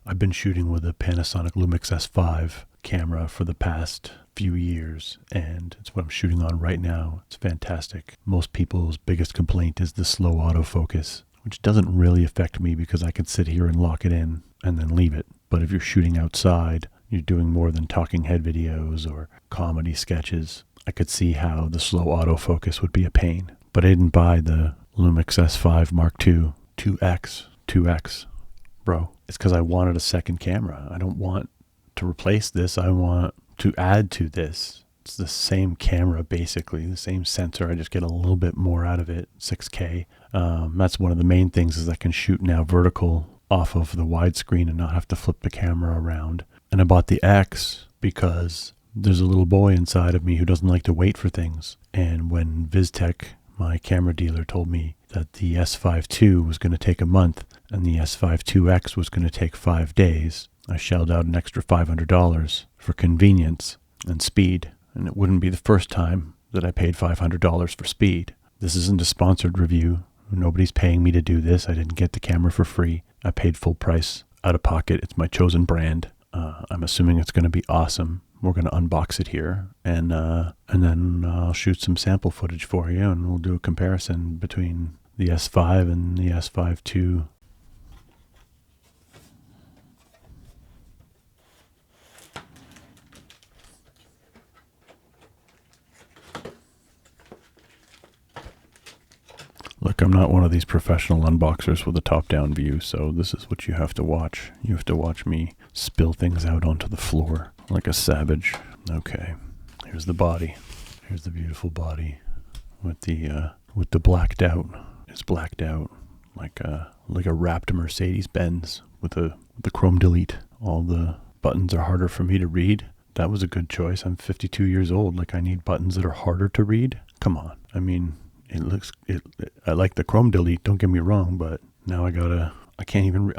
I've been shooting with a Panasonic Lumix S5 camera for the past few years, and it's what I'm shooting on right now. It's fantastic. Most people's biggest complaint is the slow autofocus, which doesn't really affect me because I can sit here and lock it in and then leave it. But if you're shooting outside, you're doing more than talking head videos or comedy sketches, I could see how the slow autofocus would be a pain. But I didn't buy the Lumix S5 Mark II 2X, bro. It's because I wanted a second camera. I don't want to replace this. I want to add to this. It's the same camera, basically, the same sensor. I just get a little bit more out of it, 6K. That's one of the main things is I can shoot now vertical off of the widescreen and not have to flip the camera around. And I bought the X because there's a little boy inside of me who doesn't like to wait for things. And when VizTech, my camera dealer, told me that the S5 II was going to take a month and the S5 IIX was going to take 5 days, I shelled out an extra $500 for convenience and speed. And it wouldn't be the first time that I paid $500 for speed. This isn't a sponsored review. Nobody's paying me to do this. I didn't get the camera for free. I paid full price out of pocket. It's my chosen brand. I'm assuming it's going to be awesome. We're going to unbox it here, and then I'll shoot some sample footage for you, and we'll do a comparison between the S5 and the S5 II. Look, I'm not one of these professional unboxers with a top-down view, so this is what you have to watch. You have to watch me spill things out onto the floor like a savage. Okay, here's the body. Here's the beautiful body with the blacked out. It's blacked out like a wrapped Mercedes-Benz with the chrome delete. All the buttons are harder for me to read. That was a good choice. I'm 52 years old. Like, I need buttons that are harder to read. Come on. I mean, I like the chrome delete, don't get me wrong, but now I can't even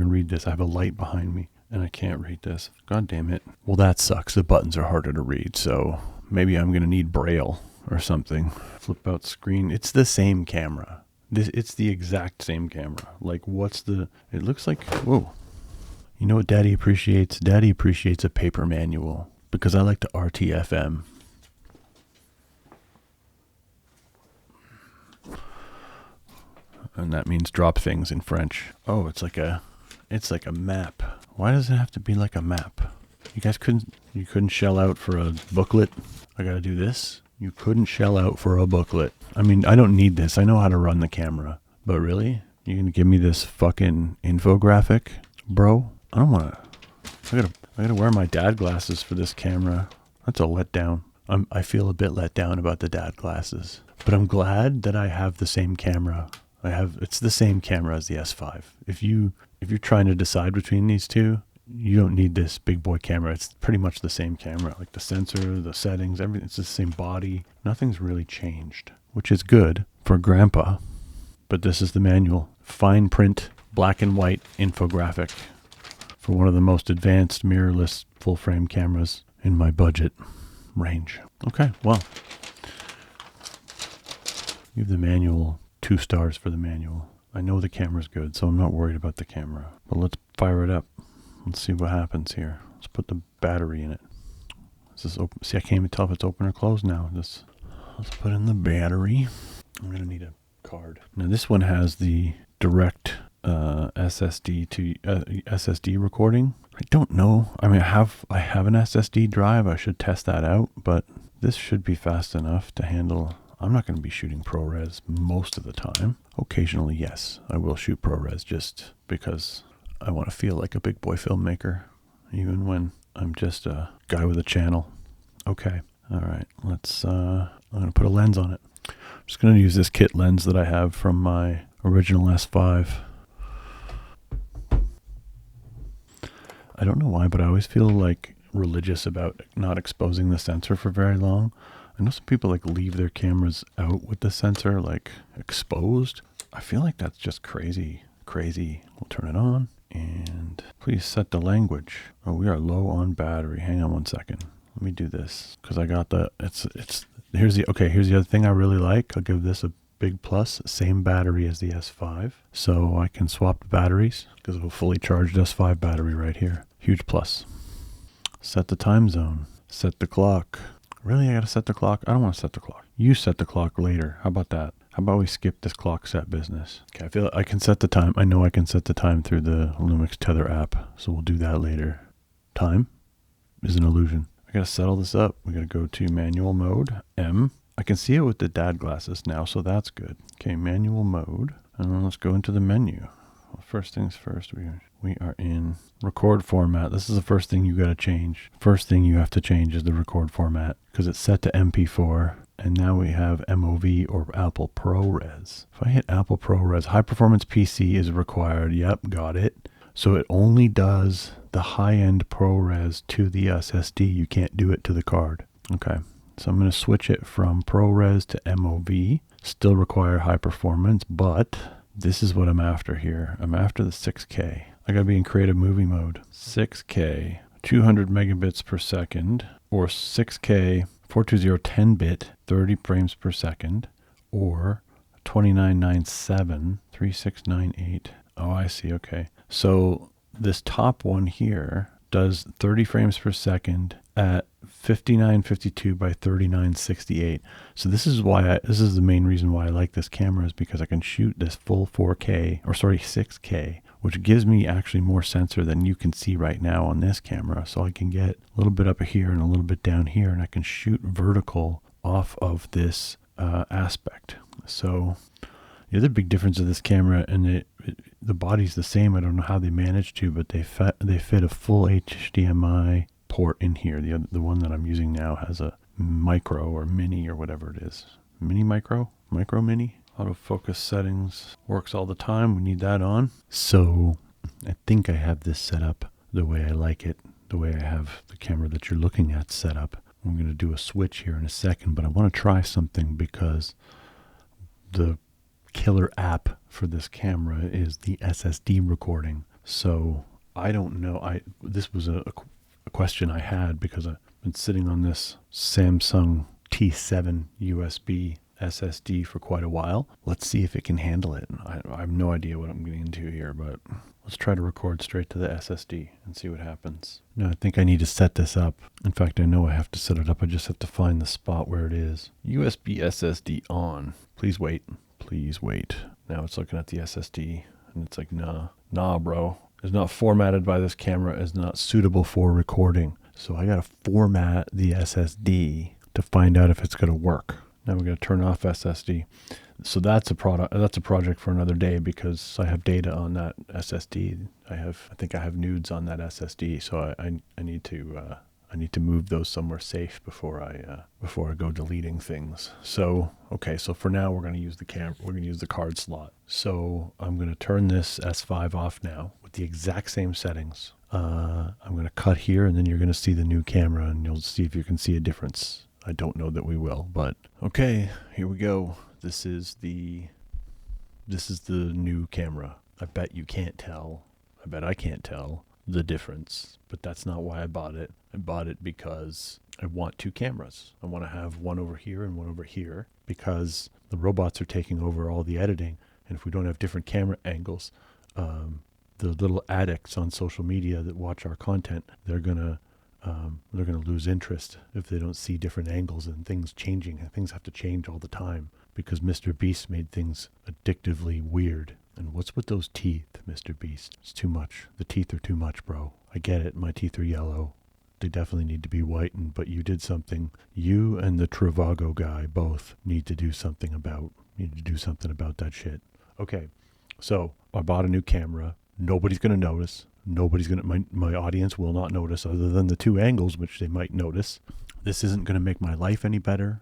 read this. I have a light behind me and I can't read this. God damn it. Well, that sucks. The buttons are harder to read, so maybe I'm going to need Braille or something. Flip out screen. It's the same camera. It's the exact same camera. Like, it looks like, whoa. You know what Daddy appreciates? Daddy appreciates a paper manual because I like to RTFM. And that means drop things in French. Oh, it's like a map. Why does it have to be like a map? You guys couldn't shell out for a booklet. I gotta do this. You couldn't shell out for a booklet. I mean, I don't need this. I know how to run the camera. But really? You're gonna give me this fucking infographic? Bro, I don't wanna. I gotta wear my dad glasses for this camera. That's a letdown. I feel a bit let down about the dad glasses. But I'm glad that I have the same camera. It's the same camera as the S5. If you're trying to decide between these two, you don't need this big boy camera. It's pretty much the same camera. Like the sensor, the settings, everything. It's the same body. Nothing's really changed, which is good for grandpa. But this is the manual. Fine print, black and white infographic for one of the most advanced mirrorless full frame cameras in my budget range. Okay, well, give the manual 2 stars for the manual. I know the camera's good, so I'm not worried about the camera. But let's fire it up. Let's see what happens here. Let's put the battery in it. Is this open? See, I can't even tell if it's open or closed now. Let's put in the battery. I'm gonna need a card. Now this one has the direct SSD to SSD recording. I don't know. I mean, I have an SSD drive. I should test that out, but this should be fast enough to handle. I'm not going to be shooting ProRes most of the time. Occasionally, yes, I will shoot ProRes just because I want to feel like a big boy filmmaker, even when I'm just a guy with a channel. Okay, all right, I'm going to put a lens on it. I'm just going to use this kit lens that I have from my original S5. I don't know why, but I always feel like religious about not exposing the sensor for very long. I know some people like leave their cameras out with the sensor like exposed. I feel like that's just crazy. We'll turn it on and please set the language. Oh, we are low on battery. Hang on one second. Let me do this because I got the, here's the other thing I really like. I'll give this a big plus, same battery as the S5. So I can swap the batteries because of a fully charged S5 battery right here. Huge plus. Set the time zone. Set the clock. Really, I gotta set the clock? I don't want to set the clock. You set the clock later. How about that? How about we skip this clock set business? Okay, I feel like I can set the time. I know I can set the time through the Lumix Tether app, so we'll do that later. Time is an illusion. I gotta set all this up. We gotta go to manual mode, M. I can see it with the dad glasses now, so that's good. Okay, manual mode, and then let's go into the menu. Well, first things first, we are in record format. This is the first thing you gotta change. First thing you have to change is the record format because it's set to MP4, and now we have MOV or Apple ProRes. If I hit Apple ProRes, high performance PC is required. Yep, got it. So it only does the high-end ProRes to the SSD. You can't do it to the card. Okay, so I'm going to switch it from ProRes to MOV. Still require high performance, but this is what I'm after here. I'm after the 6K. I got to be in creative movie mode. 6K, 200 megabits per second, or 6K, 420 10-bit, 30 frames per second, or 2997, 3698. Oh, I see. Okay. So this top one here does 30 frames per second at 5952 by 3968. So this is why this is the main reason why I like this camera, is because I can shoot this full 4K, or sorry, 6K, which gives me actually more sensor than you can see right now on this camera. So I can get a little bit up here and a little bit down here, and I can shoot vertical off of this aspect. So the other big difference of this camera, and the body's the same. I don't know how they managed to, but they fit a full HDMI port in here. The one that I'm using now has a micro or mini or whatever it is. Mini micro mini. Autofocus settings works all the time. We need that on. So I think I have this set up the way I like it, the way I have the camera that you're looking at set up. I'm going to do a switch here in a second, but I want to try something because the killer app for this camera is the SSD recording. So I don't know. This was a question I had because I've been sitting on this Samsung T7 USB SSD for quite a while. Let's see if it can handle it. I have no idea what I'm getting into here, but let's try to record straight to the SSD and see what happens. No, I think I need to set this up. In fact, I know I have to set it up. I just have to find the spot where it is. USB SSD on. Please wait. Please wait. Now it's looking at the SSD and it's like, nah, bro. It's not formatted by this camera. It's not suitable for recording. So I got to format the SSD to find out if it's going to work. Now we're going to turn off SSD. So that's a project for another day because I have data on that SSD. I think I have nudes on that SSD. So I need to move those somewhere safe before I go deleting things. So, okay, so for now we're going to use the camera. We're going to use the card slot. So I'm going to turn this S5 off now with the exact same settings. I'm going to cut here, and then you're going to see the new camera, and you'll see if you can see a difference. I don't know that we will, but okay, here we go. This is the new camera. I bet you can't tell. I bet I can't tell the difference, but that's not why I bought it. I bought it because I want two cameras. I want to have one over here and one over here because the robots are taking over all the editing. And if we don't have different camera angles, the little addicts on social media that watch our content, they're gonna lose interest if they don't see different angles and things changing. And things have to change all the time because MrBeast made things addictively weird. And what's with those teeth, MrBeast? It's too much. The teeth are too much, bro. I get it. My teeth are yellow. They definitely need to be whitened, but you did something. You and the Trivago guy both need to do something about that shit. Okay, so I bought a new camera. Nobody's going to notice. My audience will not notice other than the two angles, which they might notice. This isn't going to make my life any better.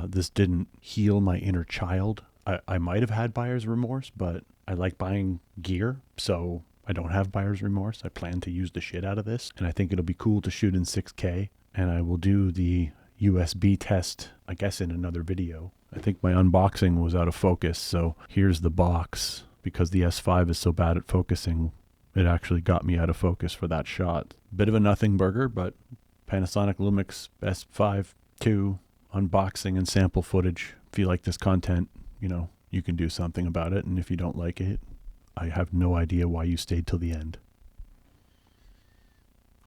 This didn't heal my inner child. I might have had buyer's remorse, but I like buying gear, so I don't have buyer's remorse. I plan to use the shit out of this, and I think it'll be cool to shoot in 6K, and I will do the USB test, I guess, in another video. I think my unboxing was out of focus, so here's the box. Because the S5 is so bad at focusing, it actually got me out of focus for that shot. Bit of a nothing burger, but Panasonic Lumix S5 II unboxing and sample footage. If you like this content, you can do something about it. And if you don't like it, I have no idea why you stayed till the end.